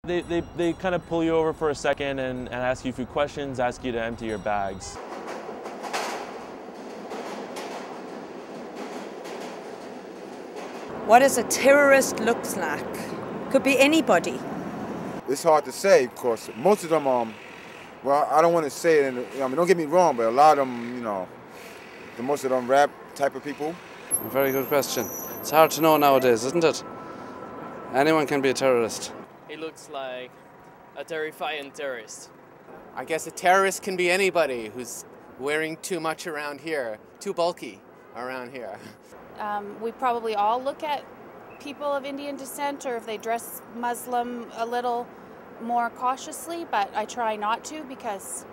They kind of pull you over for a second and ask you a few questions, ask you to empty your bags. What does a terrorist looks like? Could be anybody. It's hard to say, of course. Most of them, well, I don't want to say it, don't get me wrong, but a lot of them, most of them rap type of people. Very good question. It's hard to know nowadays, isn't it? Anyone can be a terrorist. He looks like a terrifying terrorist. I guess a terrorist can be anybody who's wearing too much around here, too bulky around here. We probably all look at people of Indian descent, or if they dress Muslim, a little more cautiously, but I try not to because,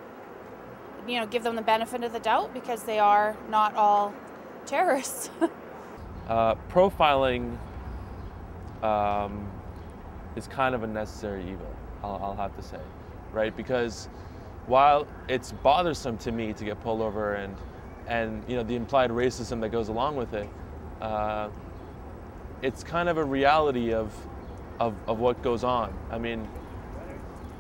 give them the benefit of the doubt because they are not all terrorists. Profiling is kind of a necessary evil, I'll have to say, right? Because while it's bothersome to me to get pulled over and the implied racism that goes along with it, it's kind of a reality of what goes on. I mean,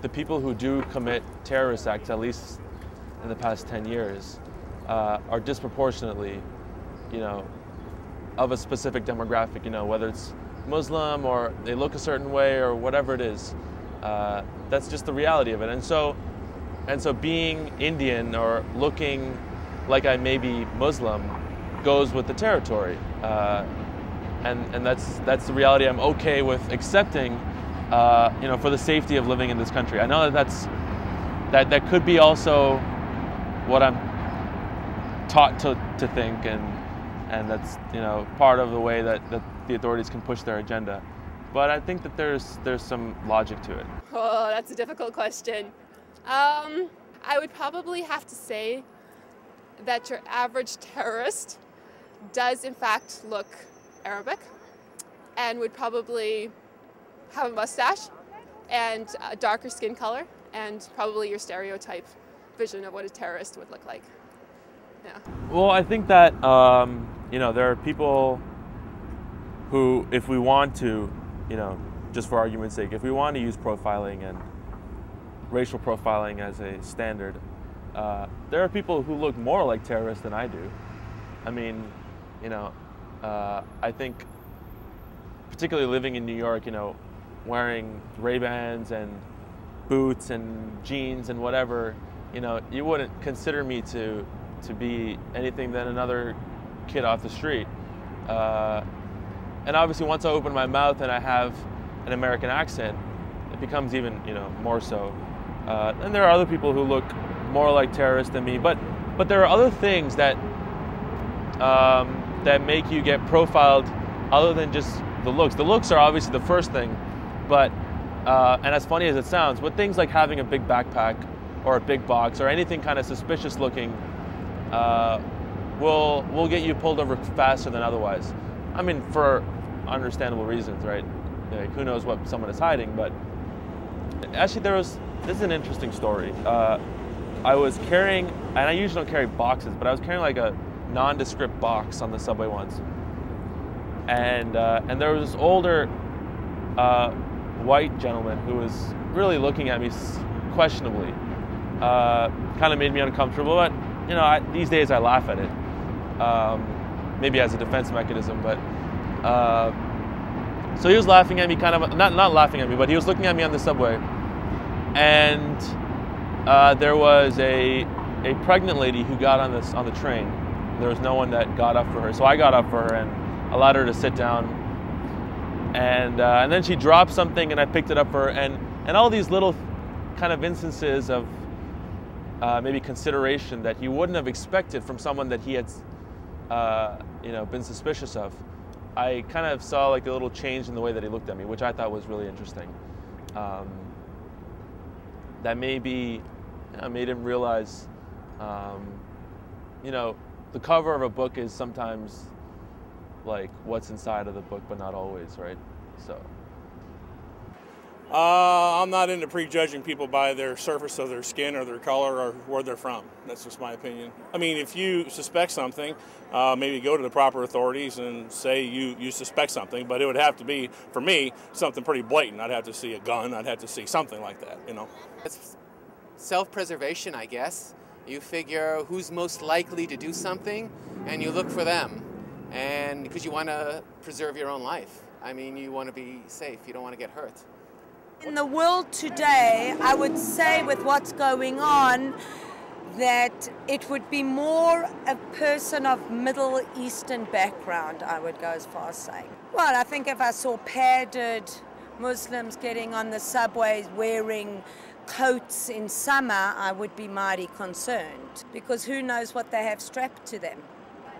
the people who do commit terrorist acts, at least in the past 10 years, are disproportionately, of a specific demographic, whether it's Muslim or they look a certain way or whatever it is. That's just the reality of it. And so being Indian or looking like I may be Muslim goes with the territory. And that's the reality I'm okay with accepting, for the safety of living in this country. I know that could be also what I'm taught to think, and that's part of the way that the authorities can push their agenda. But I think that there's some logic to it. Oh, that's a difficult question. I would probably have to say that your average terrorist does in fact look Arabic and would probably have a mustache and a darker skin color and probably your stereotype vision of what a terrorist would look like. Yeah. Well, I think that there are people who, if we want to, just for argument's sake, if we want to use profiling and racial profiling as a standard, there are people who look more like terrorists than I do. I mean, I think, particularly living in New York, wearing Ray-Bans and boots and jeans and whatever, you wouldn't consider me to be anything than another kid off the street. And obviously, once I open my mouth and I have an American accent, it becomes even, more so. And there are other people who look more like terrorists than me, but there are other things that that make you get profiled other than just the looks. The looks are obviously the first thing, but and as funny as it sounds, but things like having a big backpack or a big box or anything kind of suspicious looking will get you pulled over faster than otherwise. I mean, for understandable reasons, right? Like, who knows what someone is hiding, but actually this is an interesting story. I was carrying, and I usually don't carry boxes, but I was carrying like a nondescript box on the subway once. And there was this older white gentleman who was really looking at me questionably. Kind of made me uncomfortable, but these days I laugh at it. Maybe as a defense mechanism, but so he was laughing at me, kind of not laughing at me, but he was looking at me on the subway, and there was a pregnant lady who got on the train. There was no one that got up for her, so I got up for her and allowed her to sit down, and then she dropped something, and I picked it up for her, and all these little kind of instances of maybe consideration that he wouldn't have expected from someone that he had been suspicious of. I kind of saw like a little change in the way that he looked at me, which I thought was really interesting. That maybe made him realize, the cover of a book is sometimes like what's inside of the book, but not always, right? So. I'm not into prejudging people by their surface of their skin or their color or where they're from. That's just my opinion. I mean, if you suspect something, maybe go to the proper authorities and say you suspect something, but it would have to be, for me, something pretty blatant. I'd have to see a gun. I'd have to see something like that, you know. It's self-preservation, I guess. You figure who's most likely to do something, and you look for them. And because you want to preserve your own life. I mean, you want to be safe. You don't want to get hurt. In the world today, I would say with what's going on, that it would be more a person of Middle Eastern background, I would go as far as saying. Well, I think if I saw padded Muslims getting on the subways wearing coats in summer, I would be mighty concerned, because who knows what they have strapped to them.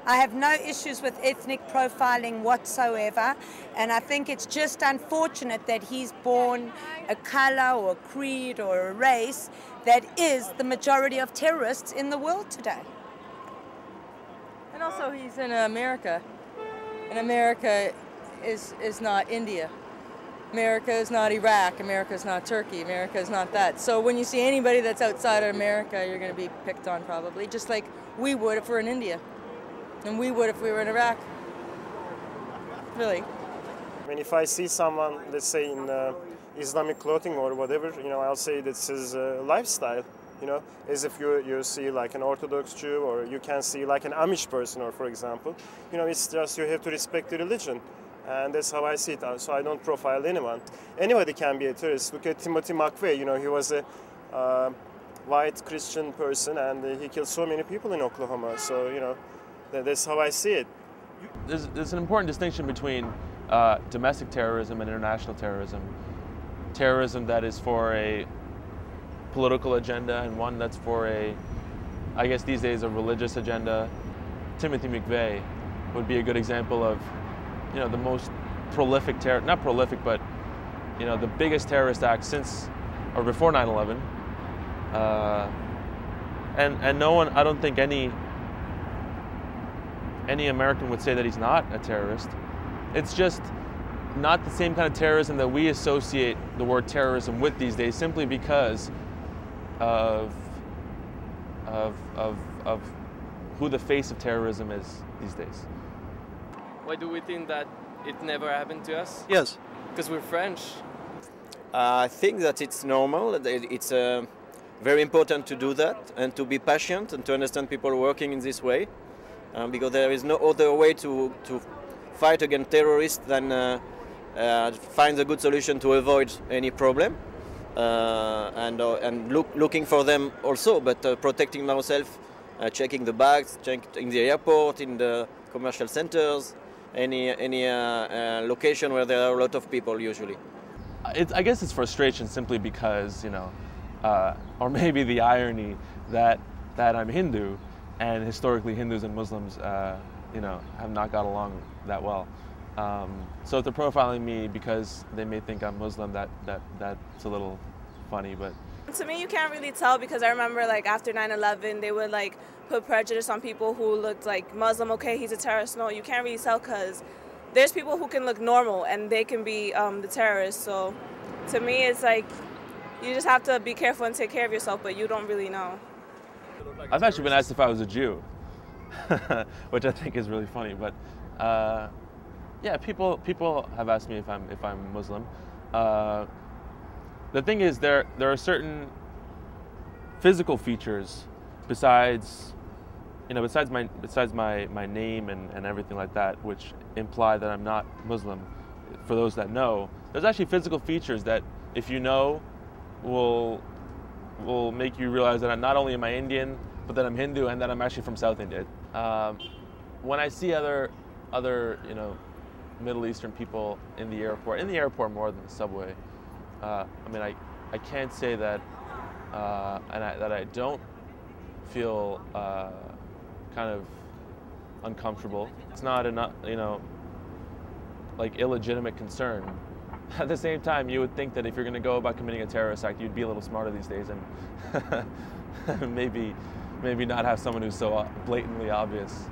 I have no issues with ethnic profiling whatsoever, and I think it's just unfortunate that he's born a color or a creed or a race that is the majority of terrorists in the world today. And also he's in America, and America is not India. America is not Iraq, America is not Turkey, America is not that. So when you see anybody that's outside of America, you're going to be picked on probably, just like we would if we're in India. And we would if we were in Iraq. Really. I mean, if I see someone, let's say in Islamic clothing or whatever, you know, I'll say this is a lifestyle, you know, as if you see like an Orthodox Jew, or you can see like an Amish person, or for example, you know, it's just you have to respect the religion. And that's how I see it. So I don't profile anyone. Anybody can be a terrorist. Look at Timothy McVeigh, you know, he was a white Christian person, and he killed so many people in Oklahoma. So, you know, that's how I see it. There's an important distinction between domestic terrorism and international terrorism. Terrorism that is for a political agenda, and one that's for a, I guess these days, a religious agenda. Timothy McVeigh would be a good example of, you know, the most prolific not prolific, but, you know, the biggest terrorist act since or before 9/11. And no one, I don't think any American would say that he's not a terrorist. It's just not the same kind of terrorism that we associate the word terrorism with these days, simply because of who the face of terrorism is these days. Why do we think that it never happened to us? Yes. Because we're French. I think that it's normal. It's very important to do that and to be patient and to understand people working in this way. Because there is no other way to fight against terrorists than find a good solution to avoid any problem, and looking for them also, but protecting ourselves, checking the bags, checking the airport, in the commercial centers, any location where there are a lot of people usually. I guess it's frustration simply because, you know, or maybe the irony that I'm Hindu. And historically, Hindus and Muslims, you know, have not got along that well. So if they're profiling me because they may think I'm Muslim, that's a little funny. But to me, you can't really tell, because I remember, like, after 9/11, they would like put prejudice on people who looked like Muslim. Okay, he's a terrorist. No, you can't really tell, because there's people who can look normal and they can be the terrorists. So to me, it's like you just have to be careful and take care of yourself, but you don't really know. I've actually been asked if I was a Jew, which I think is really funny. But yeah, people have asked me if I'm Muslim. The thing is, there are certain physical features besides my name and everything like that, which imply that I'm not Muslim. For those that know, there's actually physical features that, if you know, will make you realize that not only am I Indian, but that I'm Hindu and that I'm actually from South India. When I see other you know, Middle Eastern people in the airport more than the subway, I mean, I can't say that that I don't feel kind of uncomfortable. It's not enough, you know, like illegitimate concern. At the same time, you would think that if you're going to go about committing a terrorist act, you'd be a little smarter these days, and maybe not have someone who's so blatantly obvious.